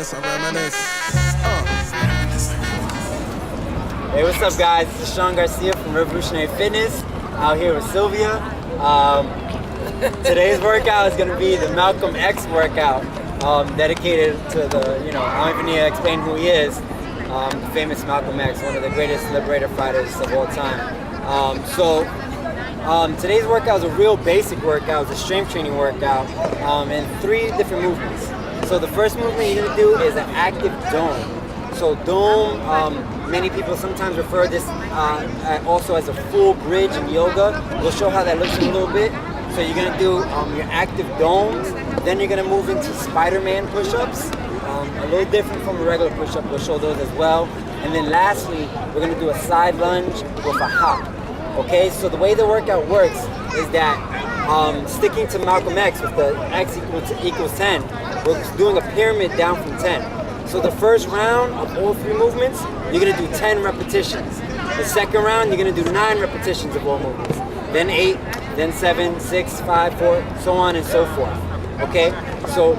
Hey, what's up, guys? This is Sean Garcia from Revolutionary Fitness, out here with Sylvia. Today's workout is going to be the Malcolm X workout, dedicated to the, I don't even need to explain who he is, the famous Malcolm X, one of the greatest liberator fighters of all time. Today's workout is a real basic workout. It's a strength training workout, and 3 different movements. So the first movement you're going to do is an active dome. So dome, many people sometimes refer this also as a full bridge in yoga. We'll show how that looks in a little bit. So you're going to do your active domes. Then you're going to move into Spiderman Pushups. A little different from a regular push-up. We'll show those as well. And then lastly, we're going to do a side lunge with a hop. Okay, so the way the workout works is that sticking to Malcolm X with the X equals 10, we're doing a pyramid down from 10. So the first round of all 3 movements, you're going to do 10 repetitions. The second round, you're going to do 9 repetitions of all movements. Then 8, then 7, 6, 5, 4, so on and so forth. Okay? So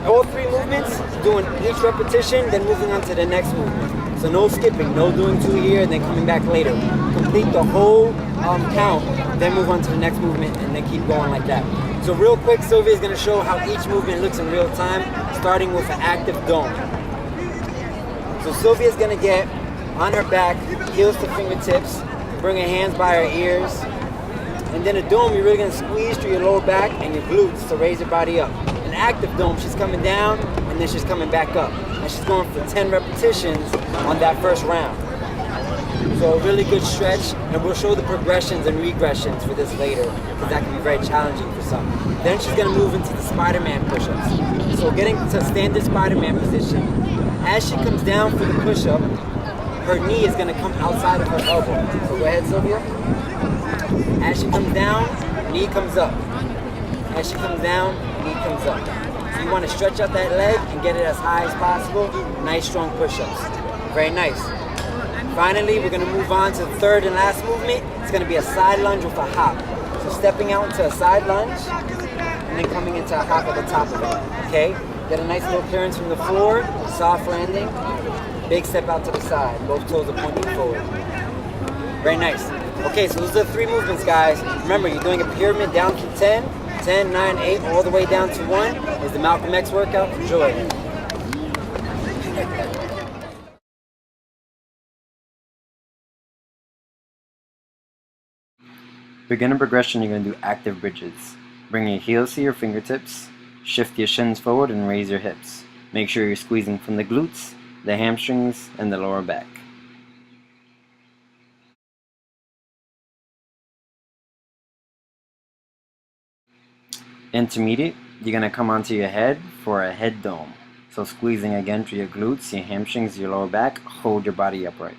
all 3 movements, doing each repetition, then moving on to the next movement. So no skipping, no doing 2 here and then coming back later. Complete the whole count, then move on to the next movement and then keep going like that. So real quick, Sylvia is going to show how each movement looks in real time, starting with an active dome. So Sylvia is going to get on her back, heels to fingertips, bring her hands by her ears, and then a dome, you're really going to squeeze through your lower back and your glutes to raise your body up. An active dome, she's coming down and then she's coming back up. And she's going for 10 repetitions on that first round. So a really good stretch, and we'll show the progressions and regressions for this later, because that can be very challenging for some. Then she's going to move into the Spiderman Pushups. So getting to standard Spiderman position, as she comes down for the push-up, her knee is going to come outside of her elbow. So go ahead, Sylvia. As she comes down, knee comes up. As she comes down, knee comes up. So you want to stretch out that leg and get it as high as possible. Nice strong push-ups. Very nice. Finally, we're going to move on to the third and last movement. It's going to be a side lunge with a hop. So stepping out into a side lunge and then coming into a hop at the top of it. Okay? Get a nice little clearance from the floor, soft landing, big step out to the side. Both toes are pointing forward. Very nice. Okay, so those are the 3 movements, guys. Remember, you're doing a pyramid down to 10, 10, 9, 8, all the way down to 1 is the Malcolm X workout. Enjoy it. Beginner progression, you're going to do active bridges. Bring your heels to your fingertips, shift your shins forward and raise your hips. Make sure you're squeezing from the glutes, the hamstrings, and the lower back. Intermediate, you're going to come onto your head for a head dome. So squeezing again through your glutes, your hamstrings, your lower back, hold your body upright.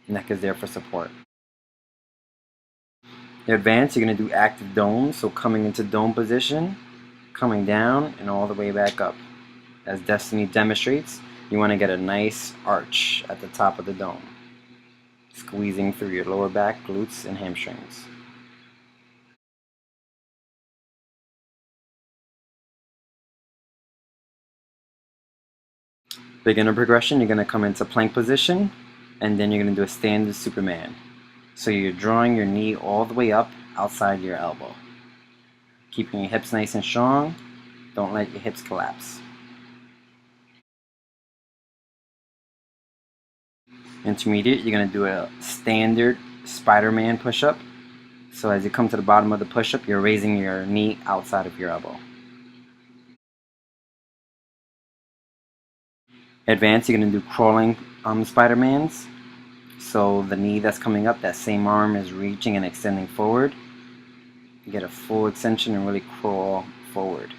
Neck is there for support. Advanced, you're going to do active domes, so coming into dome position, coming down, and all the way back up. As Destiny demonstrates, you want to get a nice arch at the top of the dome, squeezing through your lower back, glutes, and hamstrings. Beginner progression, you're going to come into plank position, and then you're going to do a standard Superman. So you're drawing your knee all the way up outside your elbow. Keeping your hips nice and strong. Don't let your hips collapse. Intermediate, you're going to do a standard Spiderman push-up. So as you come to the bottom of the push-up, you're raising your knee outside of your elbow. Advanced, you're going to do crawling Spidermans. So the knee that's coming up, that same arm is reaching and extending forward. You get a full extension and really crawl forward.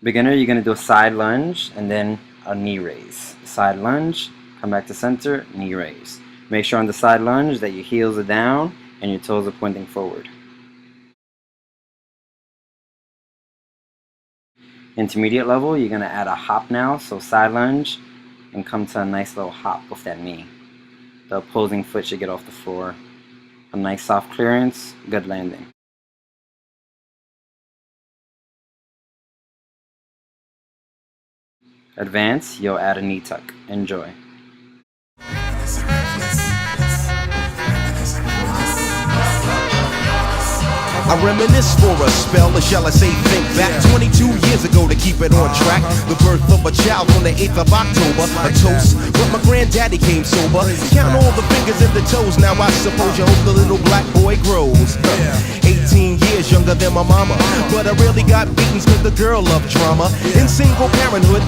Beginner, you're going to do a side lunge and then a knee raise. Side lunge, come back to center, knee raise. Make sure on the side lunge that your heels are down and your toes are pointing forward. Intermediate level, you're going to add a hop now, so side lunge and come to a nice little hop with that knee. The opposing foot should get off the floor. A nice soft clearance, good landing. Advance, you'll add a knee tuck. Enjoy. I reminisce for a spell, or shall I say think back 22 years ago to keep it on track. The birth of a child on the 8th of October. A toast, but my granddaddy came sober. Count all the fingers and the toes, now I suppose you hope the little black boy grows. 18 years younger than my mama, but I really got beatings cause the girl loved drama. In single parenthood